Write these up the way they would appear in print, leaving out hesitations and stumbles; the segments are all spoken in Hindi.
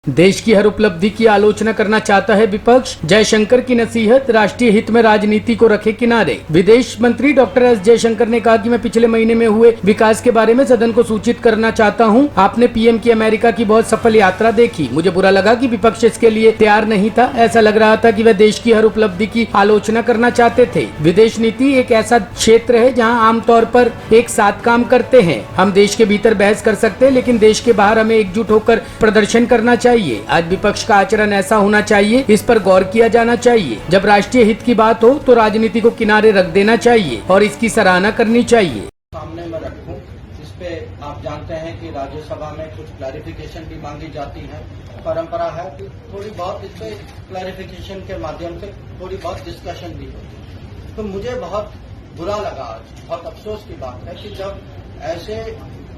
देश की हर उपलब्धि की आलोचना करना चाहता है विपक्ष, जयशंकर की नसीहत, राष्ट्रीय हित में राजनीति को रखे किनारे। विदेश मंत्री डॉक्टर एस जयशंकर ने कहा कि मैं पिछले महीने में हुए विकास के बारे में सदन को सूचित करना चाहता हूं। आपने पीएम की अमेरिका की बहुत सफल यात्रा देखी। मुझे बुरा लगा कि विपक्ष इसके लिए तैयार नहीं था। ऐसा लग रहा था कि वह देश की हर उपलब्धि की आलोचना करना चाहते थे। विदेश नीति एक ऐसा क्षेत्र है जहाँ आमतौर पर एक साथ काम करते हैं। हम देश के भीतर बहस कर सकते हैं, लेकिन देश के बाहर हमें एकजुट होकर प्रदर्शन करना चाहिए। आज विपक्ष का आचरण ऐसा होना चाहिए, इस पर गौर किया जाना चाहिए। जब राष्ट्रीय हित की बात हो तो राजनीति को किनारे रख देना चाहिए और इसकी सराहना करनी चाहिए। सामने में रखूं, इस पे आप जानते हैं कि राज्यसभा में कुछ क्लैरिफिकेशन भी मांगी जाती है। परंपरा है कि थोड़ी बहुत इस पे क्लैरिफिकेशन के माध्यम से थोड़ी बहुत डिस्कशन भी होती। तो मुझे बहुत बुरा लगा, आज बहुत अफसोस की बात है कि जब ऐसे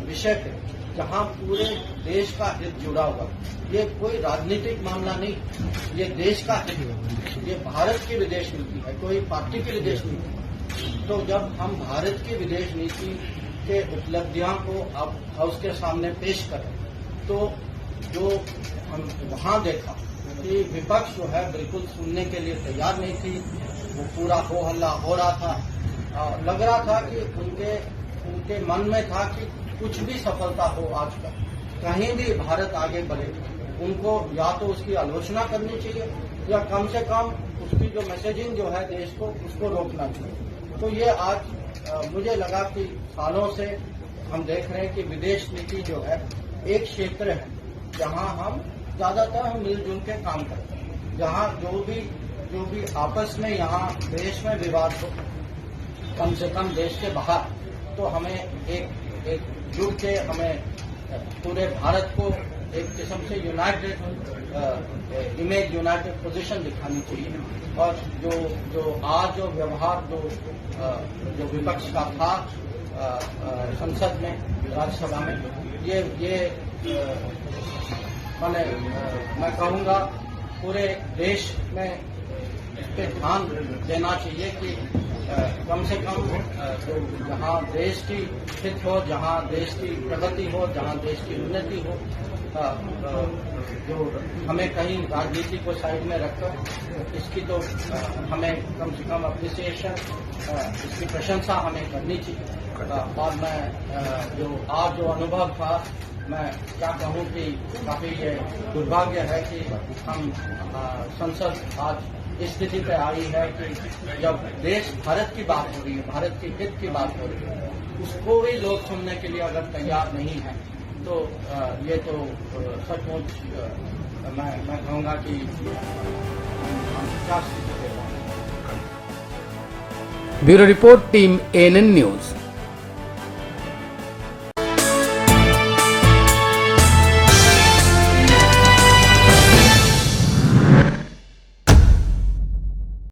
विषय पे जहां पूरे देश का हित जुड़ा हुआ, ये कोई राजनीतिक मामला नहीं, ये देश का हित, ये भारत की विदेश नीति है, कोई पार्टी की विदेश नीति। तो जब हम भारत की विदेश नीति के उपलब्धियों को अब हाउस के सामने पेश करें, तो जो हम वहां देखा कि विपक्ष जो है बिल्कुल सुनने के लिए तैयार नहीं थी। वो पूरा हो हल्ला हो रहा था, लग रहा था कि उनके मन में था कि कुछ भी सफलता हो आज तक, कहीं भी भारत आगे बढ़े, उनको या तो उसकी आलोचना करनी चाहिए या कम से कम उसकी जो मैसेजिंग जो है देश को, उसको रोकना चाहिए। तो ये आज मुझे लगा कि सालों से हम देख रहे हैं कि विदेश नीति जो है एक क्षेत्र है जहां हम ज्यादातर हम मिलजुल के काम करते हैं, जहां जो भी आपस में यहाँ देश में विवाद हो, कम से कम देश के बाहर, तो हमें एक जुट के हमें पूरे भारत को एक किस्म से यूनाइटेड इमेज, यूनाइटेड पोजीशन दिखानी चाहिए। और जो आज जो व्यवहार जो विपक्ष का था संसद में, राज्यसभा में, ये मैं कहूँगा पूरे देश में इस पे ध्यान देना चाहिए कि कम से कम जहाँ देश की हित हो, जहाँ देश की प्रगति हो, जहाँ देश की उन्नति हो, जो हमें कहीं राजनीति को साइड में रखकर इसकी तो हमें कम से कम अप्रिसिएशन, इसकी प्रशंसा हमें करनी चाहिए। और मैं आज जो अनुभव था, मैं क्या कहूँ कि काफी ये दुर्भाग्य है कि हम संसद आज इस स्थिति पे आई है कि जब देश भारत की बात हो रही है, भारत के हित की बात हो रही है, उसको भी लोग सुनने के लिए अगर तैयार नहीं है, तो ये तो सचमुच मैं कहूँगा कि हम क्या स्थिति पे। Bureau report, team ANN news.